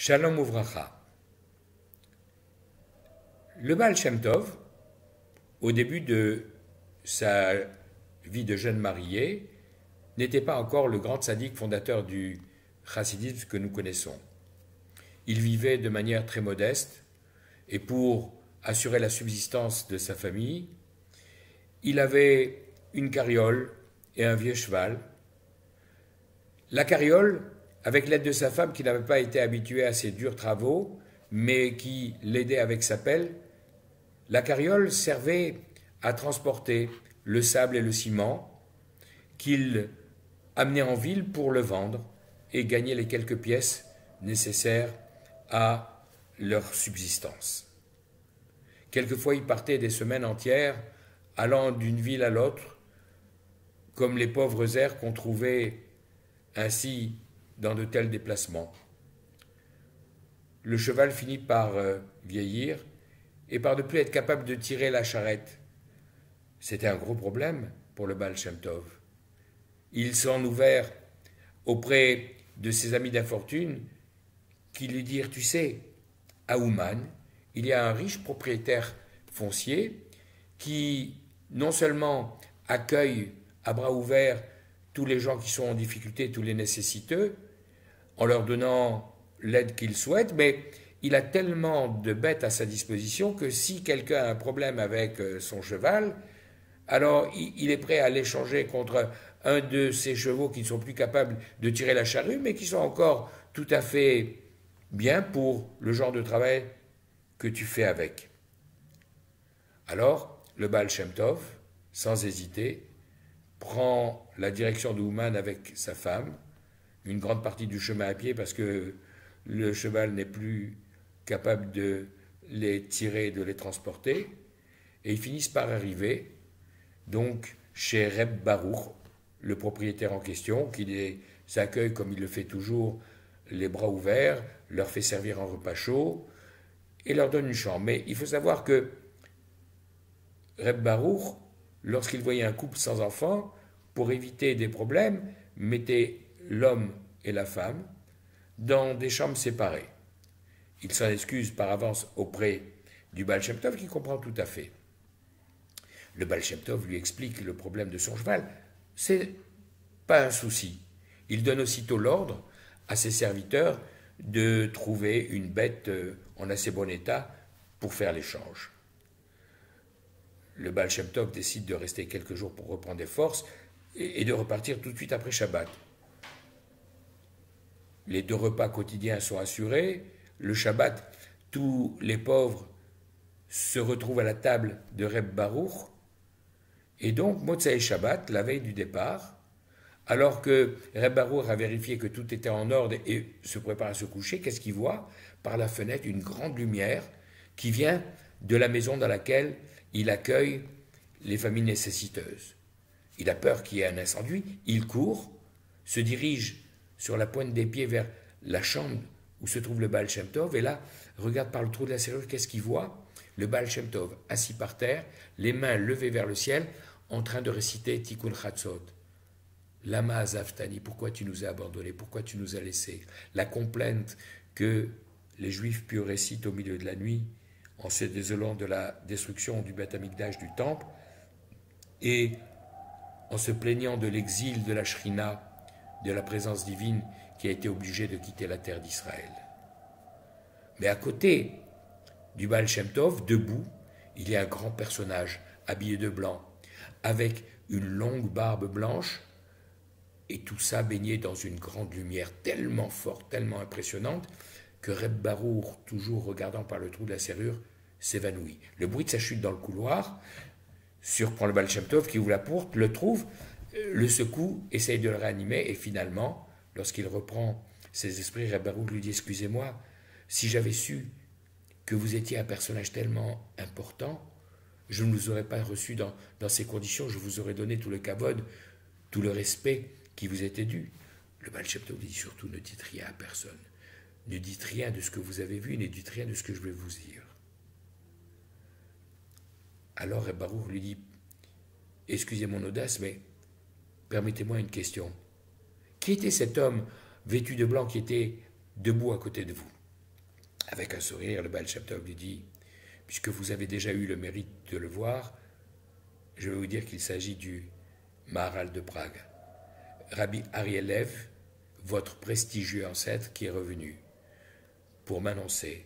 Shalom Uvracha. Le Baal Shem Tov, au début de sa vie de jeune marié, n'était pas encore le grand tzaddik fondateur du chassidisme que nous connaissons. Il vivait de manière très modeste et pour assurer la subsistance de sa famille, il avait une carriole et un vieux cheval. La carriole, avec l'aide de sa femme qui n'avait pas été habituée à ces durs travaux, mais qui l'aidait avec sa pelle, la carriole servait à transporter le sable et le ciment qu'il amenait en ville pour le vendre et gagner les quelques pièces nécessaires à leur subsistance. Quelquefois, il partait des semaines entières, allant d'une ville à l'autre, comme les pauvres airs qu'on trouvait ainsi dans de tels déplacements. Le cheval finit par vieillir et par ne plus être capable de tirer la charrette. C'était un gros problème pour le Baal Shem Tov. Il s'en ouvert auprès de ses amis d'infortune qui lui dirent, tu sais, à Ouman, il y a un riche propriétaire foncier qui non seulement accueille à bras ouverts tous les gens qui sont en difficulté, tous les nécessiteux, en leur donnant l'aide qu'ils souhaitent, mais il a tellement de bêtes à sa disposition que si quelqu'un a un problème avec son cheval, alors il est prêt à l'échanger contre un de ses chevaux qui ne sont plus capables de tirer la charrue, mais qui sont encore tout à fait bien pour le genre de travail que tu fais avec. Alors, le Baal Shem Tov, sans hésiter, prend la direction de Ouman avec sa femme, une grande partie du chemin à pied parce que le cheval n'est plus capable de les tirer et de les transporter, et ils finissent par arriver donc chez Reb Baruch, le propriétaire en question, qui les accueille comme il le fait toujours, les bras ouverts, leur fait servir un repas chaud et leur donne une chambre. Mais il faut savoir que Reb Baruch, lorsqu'il voyait un couple sans enfants, pour éviter des problèmes, mettait l'homme et la femme dans des chambres séparées. Il s'en excuse par avance auprès du Baal Shem Tov qui comprend tout à fait. Le Baal Shem Tov lui explique le problème de son cheval. C'est pas un souci. Il donne aussitôt l'ordre à ses serviteurs de trouver une bête en assez bon état pour faire l'échange. Le Baal Shem Tov décide de rester quelques jours pour reprendre des forces et de repartir tout de suite après Shabbat. Les 2 repas quotidiens sont assurés. Le Shabbat, tous les pauvres se retrouvent à la table de Reb Baruch. Et donc, Motzei Shabbat, la veille du départ, alors que Reb Baruch a vérifié que tout était en ordre et se prépare à se coucher, qu'est-ce qu'il voit? Par la fenêtre, une grande lumière qui vient de la maison dans laquelle il accueille les familles nécessiteuses. Il a peur qu'il y ait un incendie, il court, se dirige sur la pointe des pieds vers la chambre où se trouve le Baal Shem Tov, et là, regarde par le trou de la serrure, qu'est-ce qu'il voit? Le Baal Shem Tov, assis par terre, les mains levées vers le ciel, en train de réciter Tikkun Chatzot. Lama Azaftani, pourquoi tu nous as abandonnés, pourquoi tu nous as laissés? La complainte que les Juifs pieux récitent au milieu de la nuit, en se désolant de la destruction du Beth Amikdash, du temple, et en se plaignant de l'exil de la Shrina, de la présence divine qui a été obligée de quitter la terre d'Israël. Mais à côté du Baal Shem Tov, debout, il y a un grand personnage habillé de blanc, avec une longue barbe blanche, et tout ça baigné dans une grande lumière tellement forte, tellement impressionnante, que Reb Baruch, toujours regardant par le trou de la serrure, s'évanouit. Le bruit de sa chute dans le couloir surprend le Baal Shem Tov qui ouvre la porte, le trouve, le secoue, essaye de le réanimer, et finalement, lorsqu'il reprend ses esprits, Reb Baruch lui dit, excusez-moi, si j'avais su que vous étiez un personnage tellement important, je ne vous aurais pas reçu dans ces conditions, je vous aurais donné tout le kavod, tout le respect qui vous était dû. Le Baal Shem Tov dit surtout, ne dites rien à personne. Ne dites rien de ce que vous avez vu, ne dites rien de ce que je vais vous dire. Alors Reb Baruch lui dit, excusez mon audace, mais permettez-moi une question. Qui était cet homme vêtu de blanc qui était debout à côté de vous? Avec un sourire, le Baal Shem Tov lui dit, puisque vous avez déjà eu le mérite de le voir, je vais vous dire qu'il s'agit du Maharal de Prague, Rabbi Ariel Lev, votre prestigieux ancêtre qui est revenu pour m'annoncer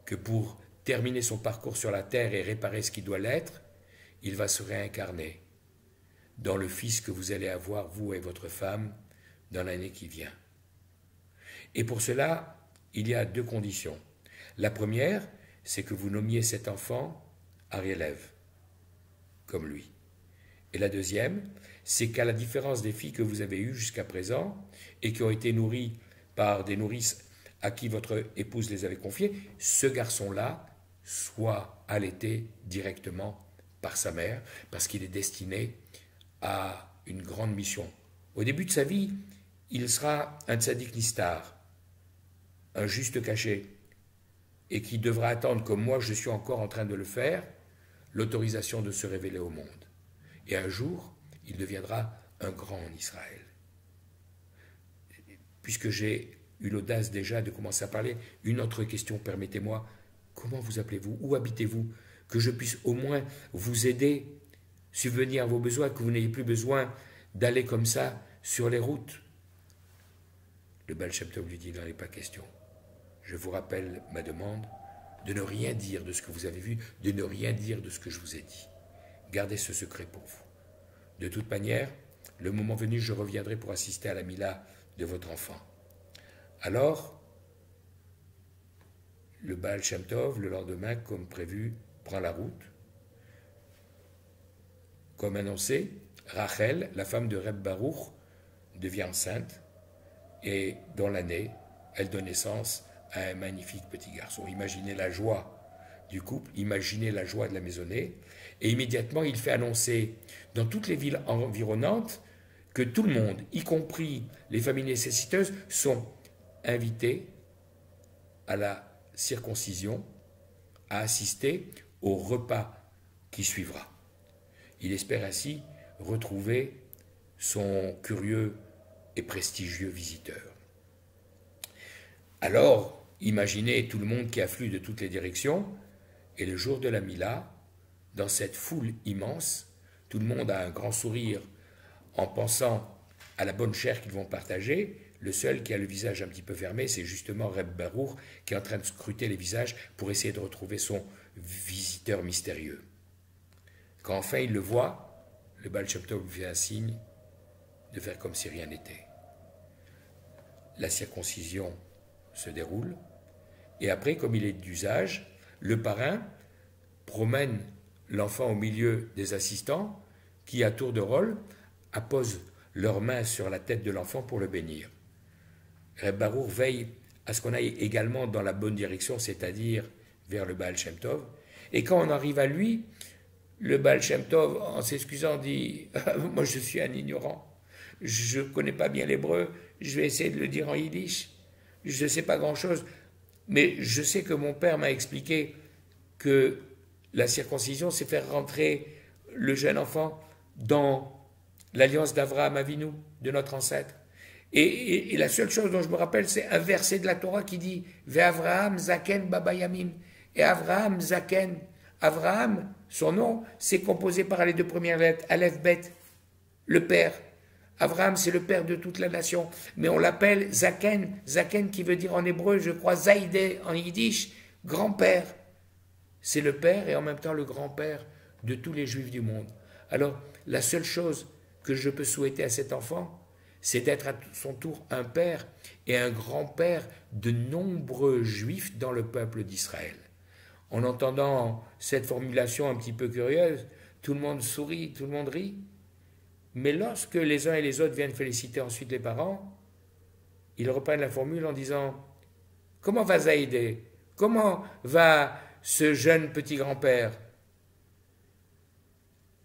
que pour terminer son parcours sur la terre et réparer ce qui doit l'être, il va se réincarner dans le fils que vous allez avoir, vous et votre femme, dans l'année qui vient. Et pour cela, il y a deux conditions. La première, c'est que vous nommiez cet enfant Ariel Lev, comme lui. Et la deuxième, c'est qu'à la différence des filles que vous avez eues jusqu'à présent et qui ont été nourries par des nourrices à qui votre épouse les avait confiées, ce garçon-là soit allaité directement par sa mère parce qu'il est destiné à une grande mission. Au début de sa vie, il sera un tzaddik nistar, un juste caché, et qui devra attendre, comme moi je suis encore en train de le faire, l'autorisation de se révéler au monde. Et un jour, il deviendra un grand en Israël. Puisque j'ai eu l'audace déjà de commencer à parler, une autre question, permettez-moi, comment vous appelez-vous? Où habitez-vous? Que je puisse au moins vous aider, subvenir à vos besoins, que vous n'ayez plus besoin d'aller comme ça sur les routes. Le Baal Shem Tov lui dit, il n'en est pas question. Je vous rappelle ma demande de ne rien dire de ce que vous avez vu, de ne rien dire de ce que je vous ai dit. Gardez ce secret pour vous. De toute manière, le moment venu, je reviendrai pour assister à la Mila de votre enfant. Alors, le Baal Shem Tov, le lendemain, comme prévu, prend la route. Comme annoncé, Rachel, la femme de Reb Baruch, devient enceinte et dans l'année, elle donne naissance à un magnifique petit garçon. Imaginez la joie du couple, imaginez la joie de la maisonnée, et immédiatement il fait annoncer dans toutes les villes environnantes que tout le monde, y compris les familles nécessiteuses, sont invités à la circoncision, à assister au repas qui suivra. Il espère ainsi retrouver son curieux et prestigieux visiteur. Alors, imaginez tout le monde qui afflue de toutes les directions, et le jour de la Mila, dans cette foule immense, tout le monde a un grand sourire en pensant à la bonne chair qu'ils vont partager. Le seul qui a le visage un petit peu fermé, c'est justement Reb Baruch, qui est en train de scruter les visages pour essayer de retrouver son visiteur mystérieux. Quand enfin il le voit, le Baal Shem Tov lui fait un signe de faire comme si rien n'était. La circoncision se déroule, et après, comme il est d'usage, le parrain promène l'enfant au milieu des assistants qui, à tour de rôle, apposent leurs mains sur la tête de l'enfant pour le bénir. Reb Baruch veille à ce qu'on aille également dans la bonne direction, c'est-à-dire vers le Baal Shem Tov, et quand on arrive à lui, le Baal Shem Tov, en s'excusant, dit « Moi je suis un ignorant, je ne connais pas bien l'hébreu, je vais essayer de le dire en yiddish, je ne sais pas grand-chose, mais je sais que mon père m'a expliqué que la circoncision, c'est faire rentrer le jeune enfant dans l'alliance d'Avraham Avinu, de notre ancêtre. Et la seule chose dont je me rappelle, c'est un verset de la Torah qui dit « Ve'Avraham zaken baba yamim » et Avraham zaken. Avraham, son nom, c'est composé par les deux premières lettres, Aleph Bet, le père. Avraham, c'est le père de toute la nation, mais on l'appelle Zaken, Zaken qui veut dire en hébreu, je crois, Zaïdé en yiddish, grand-père. C'est le père et en même temps le grand-père de tous les juifs du monde. Alors, la seule chose que je peux souhaiter à cet enfant, c'est d'être à son tour un père et un grand-père de nombreux juifs dans le peuple d'Israël. En entendant cette formulation un petit peu curieuse, tout le monde sourit, tout le monde rit. Mais lorsque les uns et les autres viennent féliciter ensuite les parents, ils reprennent la formule en disant « Comment va Zaïdé? Comment va ce jeune petit grand-père »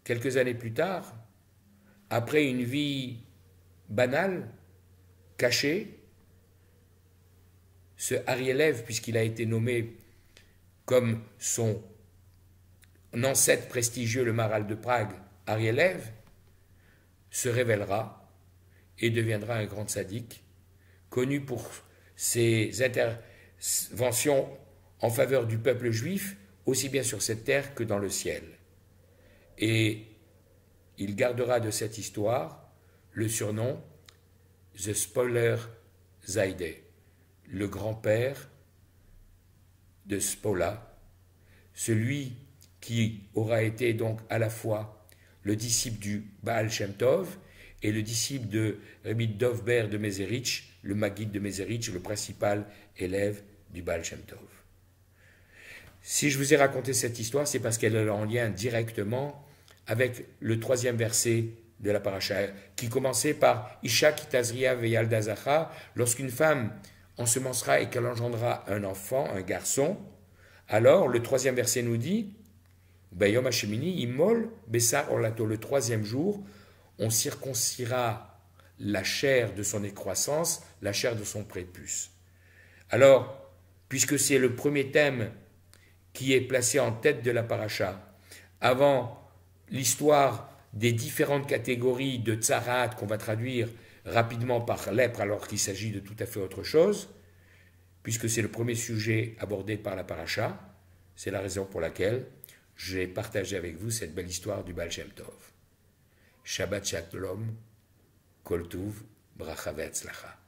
Quelques années plus tard, après une vie banale, cachée, ce Ariel Lev, puisqu'il a été nommé comme son ancêtre prestigieux, le Maharal de Prague, Ariel Lev, se révélera et deviendra un grand tzaddik, connu pour ses subvention en faveur du peuple juif, aussi bien sur cette terre que dans le ciel. Et il gardera de cette histoire le surnom The Spoiler Zaide, le grand-père de Spola, celui qui aura été donc à la fois le disciple du Baal Shem Tov et le disciple de Rabbi Dovber de Mezerich, le Maguide de Mezerich, le principal élève du Baal Shem Tov. Si je vous ai raconté cette histoire, c'est parce qu'elle est en lien directement avec le 3e verset de la paracha, qui commençait par Isha kitazria veyalda zacha, lorsqu'une femme ensemencera et qu'elle engendra un enfant, un garçon. Alors, le 3e verset nous dit Bayom Hashemini, Imol, Bessar Orlato, le 3e jour, on circoncira la chair de son excroissance, la chair de son prépuce. Alors, puisque c'est le premier thème qui est placé en tête de la paracha, avant l'histoire des différentes catégories de tsarat qu'on va traduire rapidement par lèpre alors qu'il s'agit de tout à fait autre chose, puisque c'est le premier sujet abordé par la paracha, c'est la raison pour laquelle j'ai partagé avec vous cette belle histoire du Baal Shem Tov. Shabbat Shalom, Kol Tuv, Bracha Ve'atzlacha.